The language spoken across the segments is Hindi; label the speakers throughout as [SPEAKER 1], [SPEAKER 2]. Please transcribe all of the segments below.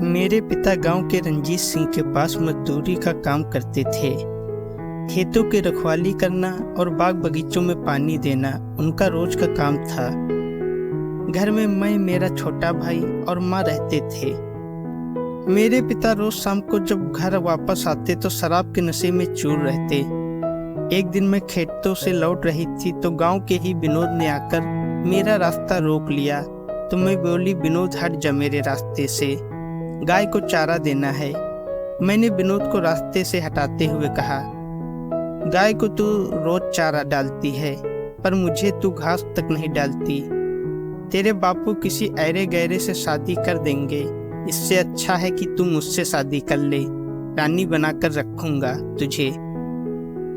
[SPEAKER 1] मेरे पिता गांव के रंजीत सिंह के पास मजदूरी का काम करते थे। खेतों की रखवाली करना और बाग बगीचों में पानी देना उनका रोज का काम था। घर में मैं, मेरा छोटा भाई और माँ रहते थे। मेरे पिता रोज शाम को जब घर वापस आते तो शराब के नशे में चूर रहते। एक दिन मैं खेतों से लौट रही थी तो गांव के ही विनोद ने आकर मेरा रास्ता रोक लिया। तो मैं बोली, विनोद हट जा मेरे रास्ते से, गाय को चारा देना है। मैंने विनोद को रास्ते से हटाते हुए कहा, गाय को तू रोज चारा डालती है पर मुझे तू घास तक नहीं डालती। तेरे बापू किसी ऐरे गैरे से शादी कर देंगे, इससे अच्छा है कि तू मुझसे शादी कर ले, रानी बनाकर रखूंगा तुझे।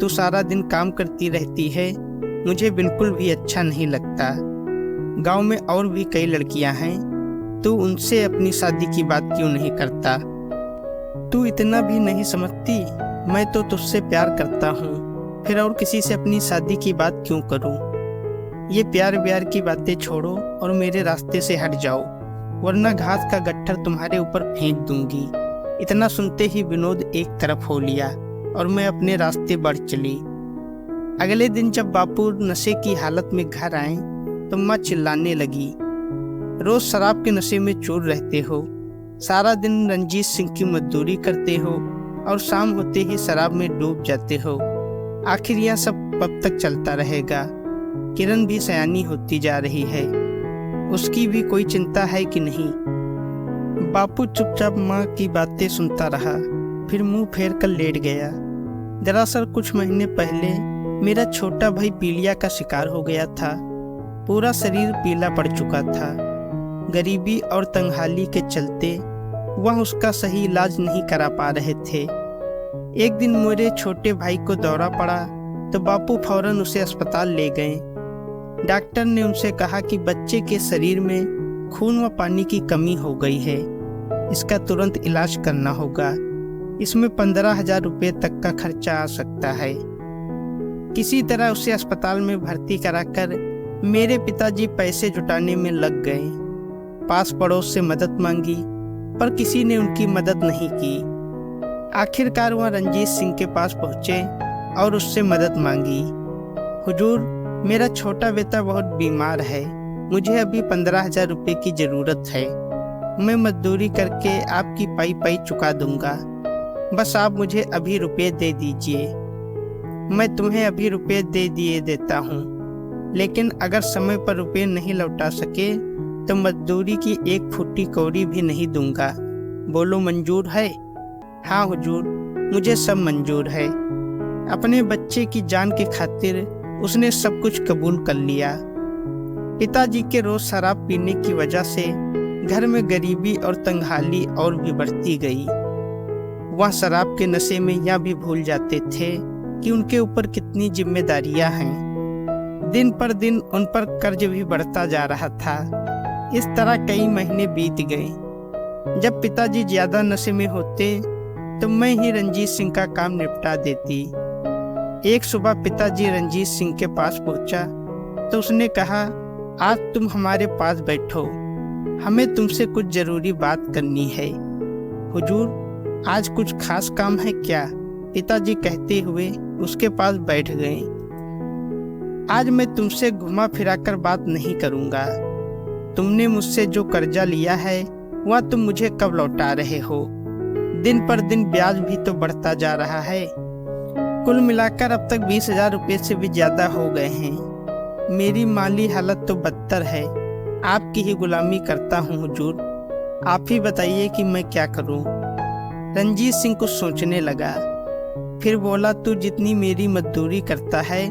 [SPEAKER 1] तू सारा दिन काम करती रहती है, मुझे बिल्कुल भी अच्छा नहीं लगता। गांव में और भी कई लड़कियां हैं, तू उनसे अपनी शादी की बात क्यों नहीं करता? तू इतना भी नहीं समझती, मैं तो तुझसे प्यार करता हूँ, फिर और किसी से अपनी शादी की बात क्यों करूँ? ये प्यार व्यार की बातें छोड़ो और मेरे रास्ते से हट जाओ, वरना घास का गट्ठर तुम्हारे ऊपर फेंक दूंगी। इतना सुनते ही विनोद एक तरफ हो लिया और मैं अपने रास्ते बढ़ चली। अगले दिन जब बापू नशे की हालत में घर आए तो माँ चिल्लाने लगी, रोज शराब के नशे में चूर रहते हो, सारा दिन रंजीत सिंह की मजदूरी करते हो और शाम होते ही शराब में डूब जाते हो। आखिर यह सब कब तक चलता रहेगा? किरण भी सयानी होती जा रही है, उसकी भी कोई चिंता है कि नहीं? बापू चुपचाप माँ की बातें सुनता रहा, फिर मुंह फेर कर लेट गया। दरअसल कुछ महीने पहले मेरा छोटा भाई पीलिया का शिकार हो गया था। पूरा शरीर पीला पड़ चुका था। गरीबी और तंगहाली के चलते वह उसका सही इलाज नहीं करा पा रहे थे। एक दिन मेरे छोटे भाई को दौरा पड़ा तो बापू फौरन उसे अस्पताल ले गए। डॉक्टर ने उनसे कहा कि बच्चे के शरीर में खून व पानी की कमी हो गई है, इसका तुरंत इलाज करना होगा। इसमें 15,000 रुपये तक का खर्चा आ सकता है। किसी तरह उसे अस्पताल में भर्ती कराकर मेरे पिताजी पैसे जुटाने में लग गए। पास पड़ोस से मदद मांगी पर किसी ने उनकी मदद नहीं की। आखिरकार वह रंजीत सिंह के पास पहुंचे और उससे मदद मांगी। हुजूर, मेरा छोटा बेटा बहुत बीमार है, मुझे अभी 15,000 रुपये की ज़रूरत है। मैं मजदूरी करके आपकी पाई पाई चुका दूंगा, बस आप मुझे अभी रुपये दे दीजिए। मैं तुम्हें अभी रुपये दे दिए देता हूँ, लेकिन अगर समय पर रुपये नहीं लौटा सके तो मजदूरी की एक फुट्टी कौड़ी भी नहीं दूंगा। बोलो, मंजूर है? हाँ हुजूर, मुझे सब मंजूर है। अपने बच्चे की जान की खातिर उसने सब कुछ कबूल कर लिया। पिताजी के रोज शराब पीने की वजह से घर में गरीबी और तंगहाली और भी बढ़ती गई। वह शराब के नशे में यह भी भूल जाते थे कि उनके ऊपर कितनी जिम्मेदारियां हैं। दिन पर दिन उन पर कर्ज भी बढ़ता जा रहा था। इस तरह कई महीने बीत गए। जब पिताजी ज्यादा नशे में होते तो मैं ही रंजीत सिंह का काम निपटा देती। एक सुबह पिताजी रंजीत सिंह के पास पहुंचा तो उसने कहा, आज तुम हमारे पास बैठो, हमें तुमसे कुछ जरूरी बात करनी है। हुजूर, आज कुछ खास काम है क्या? पिताजी कहते हुए उसके पास बैठ गए। आज मैं तुमसे घुमा फिराकर बात नहीं करूंगा। तुमने मुझसे जो कर्जा लिया है वह तुम मुझे कब लौटा रहे हो? दिन पर दिन ब्याज भी तो बढ़ता जा रहा है। कुल मिलाकर अब तक 20,000 रुपये से भी ज्यादा हो गए हैं। मेरी माली हालत तो बदतर है। आपकी ही गुलामी करता हूँ हुजूर, आप ही बताइए कि मैं क्या करूँ? रंजीत सिंह कुछ सोचने लगा, फिर बोला, तू जितनी मेरी मजदूरी करता है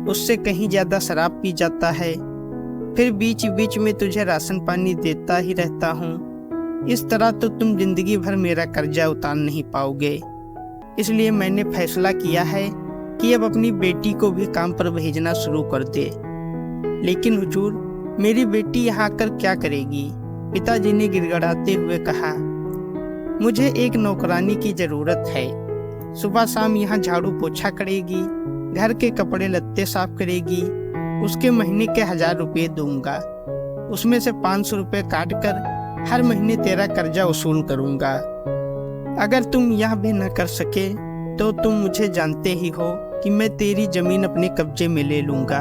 [SPEAKER 1] उससे कहीं ज्यादा शराब पी जाता है, फिर बीच बीच में तुझे राशन पानी देता ही रहता हूँ। इस तरह तो तुम जिंदगी भर मेरा कर्जा उतार नहीं पाओगे। इसलिए मैंने फैसला किया है कि अब अपनी बेटी को भी काम पर भेजना शुरू कर दे। लेकिन हुजूर, मेरी बेटी यहाँ आकर क्या करेगी? पिताजी ने गिड़गिड़ाते हुए कहा, मुझे एक नौकरानी की जरूरत है। सुबह शाम यहाँ झाड़ू पोछा करेगी, घर के कपड़े लत्ते साफ करेगी। उसके महीने के 1,000 रुपये दूंगा, उसमें से 500 रुपये काट कर हर महीने तेरा कर्जा वसूल करूंगा। अगर तुम यह भी न कर सके तो तुम मुझे जानते ही हो कि मैं तेरी जमीन अपने कब्जे में ले लूंगा।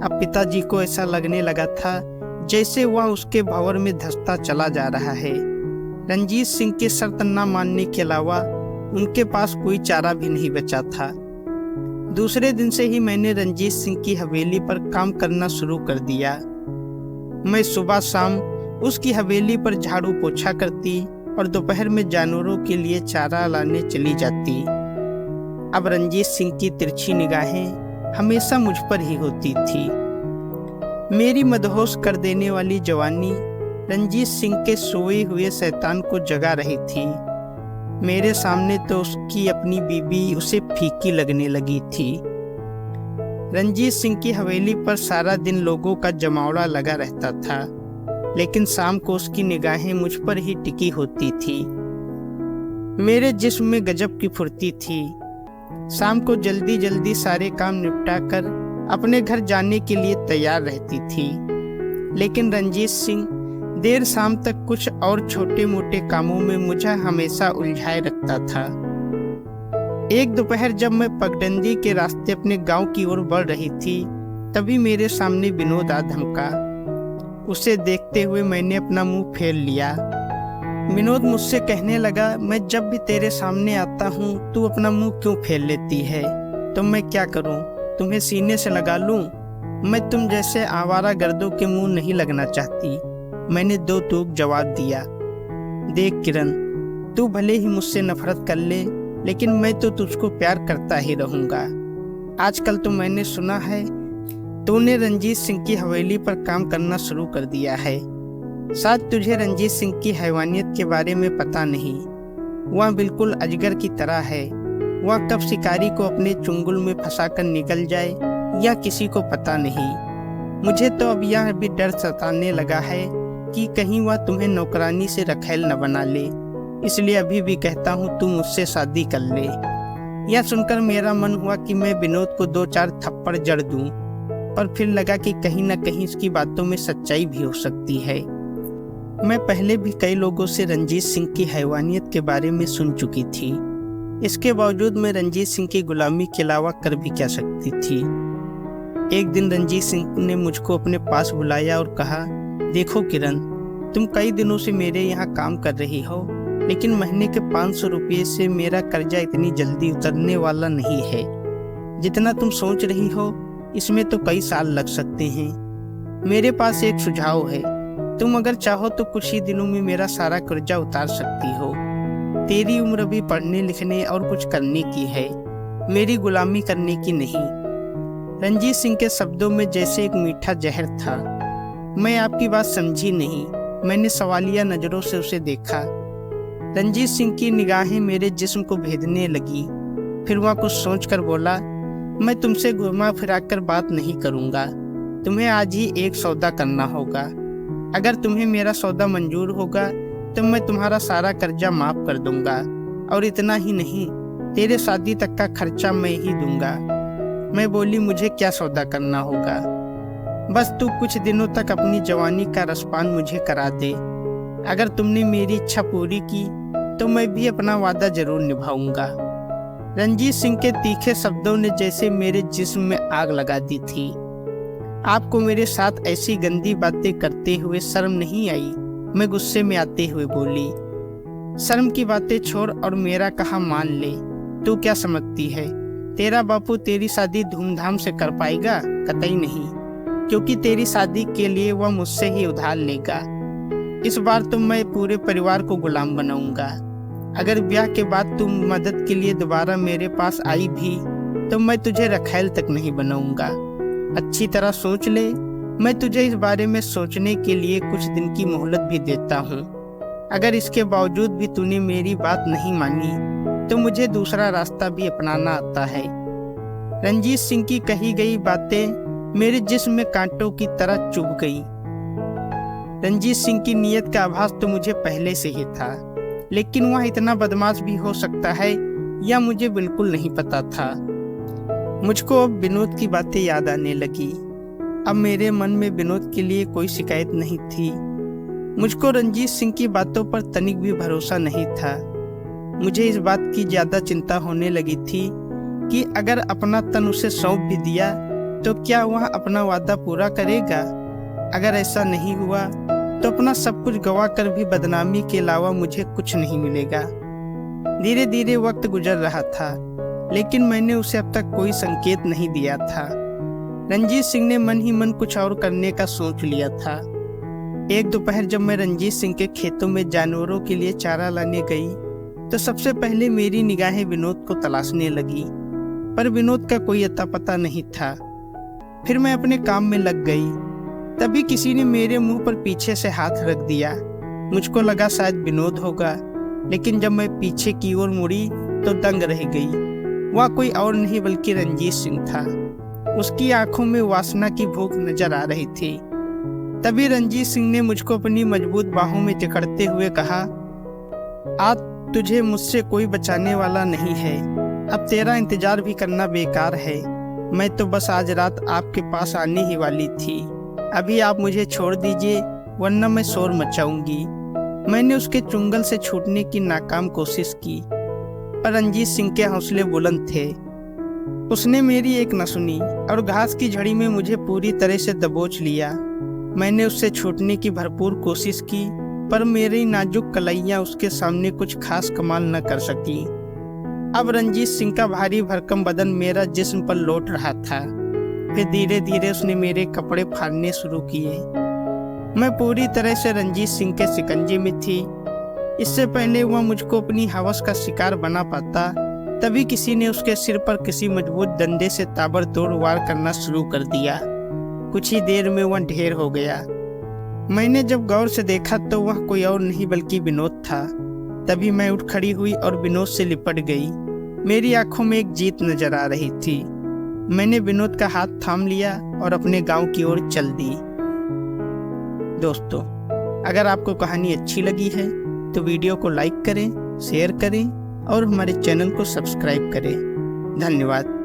[SPEAKER 1] अब पिताजी को ऐसा लगने लगा था जैसे वह उसके भंवर में धंसता चला जा रहा है। रंजीत सिंह के शर्त न मानने के अलावा उनके पास कोई चारा भी नहीं बचा था। दूसरे दिन से ही मैंने रंजीत सिंह की हवेली पर काम करना शुरू कर दिया। मैं सुबह शाम उसकी हवेली पर झाड़ू पोछा करती और दोपहर में जानवरों के लिए चारा लाने चली जाती। अब रंजीत सिंह की तिरछी निगाहें हमेशा मुझ पर ही होती थी। मेरी मदहोश कर देने वाली जवानी रंजीत सिंह के सोए हुए शैतान को जगा रही थी। मेरे सामने तो उसकी अपनी बीबी उसे फीकी लगने लगी थी। रंजीत सिंह की हवेली पर सारा दिन लोगों का जमावड़ा लगा रहता था, लेकिन शाम को उसकी निगाहें मुझ पर ही टिकी होती थी। मेरे जिस्म में गजब की फुर्ती थी। शाम को जल्दी जल्दी सारे काम निपटा कर अपने घर जाने के लिए तैयार रहती थी, लेकिन रंजीत सिंह देर शाम तक कुछ और छोटे मोटे कामों में मुझे हमेशा उलझाए रखता था। एक दोपहर जब मैं पगडंडी के रास्ते अपने गांव की ओर बढ़ रही थी, तभी मेरे सामने विनोद आ धमका। उसे देखते हुए मैंने अपना मुंह फेर लिया। विनोद मुझसे कहने लगा, मैं जब भी तेरे सामने आता हूँ तू अपना मुंह क्यों फेर लेती है? तो मैं क्या करूँ, तुम्हें सीने से लगा लूँ? मैं तुम जैसे आवारा गर्दों के मुंह नहीं लगना चाहती। मैंने दो टूक जवाब दिया। देख किरण, तू भले ही मुझसे नफरत कर ले, लेकिन मैं तो तुझको प्यार करता ही रहूँगा। आजकल तो मैंने सुना है तूने रंजीत सिंह की हवेली पर काम करना शुरू कर दिया है। शायद तुझे रंजीत सिंह की हैवानियत के बारे में पता नहीं। वह बिल्कुल अजगर की तरह है। वह कब शिकारी को अपने चुंगल में फंसाकर निकल जाए या किसी को पता नहीं। मुझे तो अब यह भी डर सताने लगा है कि कहीं वह तुम्हें नौकरानी से रखैल न बना ले। इसलिए अभी भी कहता हूँ तू मुझसे शादी कर ले। यह सुनकर मेरा मन हुआ कि मैं विनोद को 2-4 थप्पड़ जड़ दूं, पर फिर लगा कि कहीं न कहीं इसकी बातों में सच्चाई भी हो सकती है। मैं पहले भी कई लोगों से रंजीत सिंह की हैवानियत के बारे में सुन चुकी थी। इसके बावजूद मैं रंजीत सिंह की गुलामी के अलावा कर भी क्या सकती थी। एक दिन रंजीत सिंह ने मुझको अपने पास बुलाया और कहा, देखो किरण, तुम कई दिनों से मेरे यहाँ काम कर रही हो, लेकिन महीने के 500 रुपये से मेरा कर्जा इतनी जल्दी उतरने वाला नहीं है। जितना तुम सोच रही हो इसमें तो कई साल लग सकते हैं। मेरे पास एक सुझाव है, तुम अगर चाहो तो कुछ ही दिनों में मेरा सारा कर्जा उतार सकती हो। तेरी उम्र भी पढ़ने लिखने और कुछ करने की है, मेरी गुलामी करने की नहीं। रंजीत सिंह के शब्दों में जैसे एक मीठा जहर था। मैं आपकी बात समझी नहीं। मैंने सवालिया नजरों से उसे देखा। रंजीत सिंह की निगाहें मेरे जिस्म को भेदने लगी। फिर वह कुछ सोचकर बोला, मैं तुमसे घुमा फिराकर बात नहीं करूंगा। तुम्हें आज ही एक सौदा करना होगा। अगर तुम्हें मेरा सौदा मंजूर होगा तो मैं तुम्हारा सारा कर्जा माफ कर दूंगा, और इतना ही नहीं, तेरे शादी तक का खर्चा मैं ही दूंगा। मैं बोली, मुझे क्या सौदा करना होगा? बस तू कुछ दिनों तक अपनी जवानी का रसपान मुझे करा दे। अगर तुमने मेरी इच्छा पूरी की तो मैं भी अपना वादा जरूर निभाऊंगा। रंजीत सिंह के तीखे शब्दों ने जैसे मेरे जिस्म में आग लगा दी थी। आपको मेरे साथ ऐसी गंदी बातें करते हुए शर्म नहीं आई? मैं गुस्से में आते हुए बोली। शर्म की बातें छोड़ और मेरा कहा मान ले। तू क्या समझती है, तेरा बापू तेरी शादी धूमधाम से कर पाएगा? कतई नहीं, क्योंकि तेरी शादी के लिए वह मुझसे ही उधार लेगा। इस बार तो मैं पूरे परिवार को गुलाम बनाऊंगा। अगर ब्याह के बाद तू मदद के लिए दोबारा मेरे पास आई भी तो मैं तुझे रखैल तक नहीं बनाऊंगा। अच्छी तरह सोच ले। मैं तुझे इस बारे में सोचने के लिए कुछ दिन की मोहलत भी देता हूँ। अगर इसके बावजूद भी तूने मेरी बात नहीं मानी तो मुझे दूसरा रास्ता भी अपनाना आता है। रंजीत सिंह की कही गई बातें मेरे जिस्म में कांटों की तरह चुभ गई। रंजीत सिंह की नीयत का आभास तो मुझे पहले से ही था, लेकिन वह इतना बदमाश भी हो सकता है या मुझे बिल्कुल नहीं पता था। मुझको अब विनोद की बातें याद आने लगी। अब मेरे मन में विनोद के लिए कोई शिकायत नहीं थी। मुझको रंजीत सिंह की बातों पर तनिक भी भरोसा नहीं था। मुझे इस बात की ज्यादा चिंता होने लगी थी कि अगर अपना तन उसे सौंप भी दिया तो क्या वह अपना वादा पूरा करेगा। अगर ऐसा नहीं हुआ तो अपना सब कुछ गवा कर भी बदनामी के अलावा मुझे कुछ नहीं मिलेगा। धीरे धीरे वक्त गुजर रहा था, लेकिन मैंने उसे अब तक कोई संकेत नहीं दिया था। रंजीत सिंह ने मन ही मन कुछ और करने का सोच लिया था। एक दोपहर जब मैं रंजीत सिंह के खेतों में जानवरों के लिए चारा लाने गई तो सबसे पहले मेरी निगाहें विनोद को तलाशने लगी, पर विनोद का कोई अता पता नहीं था। फिर मैं अपने काम में लग गई। तभी किसी ने मेरे मुंह पर पीछे से हाथ रख दिया। मुझको लगा शायद विनोद होगा, लेकिन जब मैं पीछे की ओर मुड़ी तो दंग रह गई। वह कोई और नहीं बल्कि रंजीत सिंह था। उसकी आंखों में वासना की भूख नजर आ रही थी। तभी रंजीत सिंह ने मुझको अपनी मजबूत बाहों में जकड़ते हुए कहा, आज तुझे मुझसे कोई बचाने वाला नहीं है। अब तेरा इंतजार भी करना बेकार है। मैं तो बस आज रात आपके पास आने ही वाली थी। अभी आप मुझे छोड़ दीजिए, वरना मैं शोर मचाऊंगी। मैंने उसके चुंगल से छूटने की नाकाम कोशिश की, पर रंजीत सिंह के हौसले बुलंद थे। उसने मेरी एक न सुनी और घास की झड़ी में मुझे पूरी तरह से दबोच लिया। मैंने उससे छूटने की भरपूर कोशिश की, पर मेरी नाजुक कलाइयां उसके सामने कुछ खास कमाल न कर सकी। अब रंजीत सिंह का भारी भरकम बदन मेरा जिस्म पर लौट रहा था। फिर धीरे धीरे उसने मेरे कपड़े फाड़ने शुरू किए। मैं पूरी तरह से रंजीत सिंह के शिकंजे में थी। इससे पहले वह मुझको अपनी हवस का शिकार बना पाता, तभी किसी ने उसके सिर पर किसी मजबूत डंडे से ताबड़तोड़ वार करना शुरू कर दिया। कुछ ही देर में वह ढेर हो गया। मैंने जब गौर से देखा तो वह कोई और नहीं बल्कि विनोद था। तभी मैं उठ खड़ी हुई और विनोद से लिपट गई। मेरी आंखों में एक जीत नजर आ रही थी। मैंने विनोद का हाथ थाम लिया और अपने गांव की ओर चल दी। दोस्तों, अगर आपको कहानी अच्छी लगी है तो वीडियो को लाइक करें, शेयर करें और हमारे चैनल को सब्सक्राइब करें। धन्यवाद।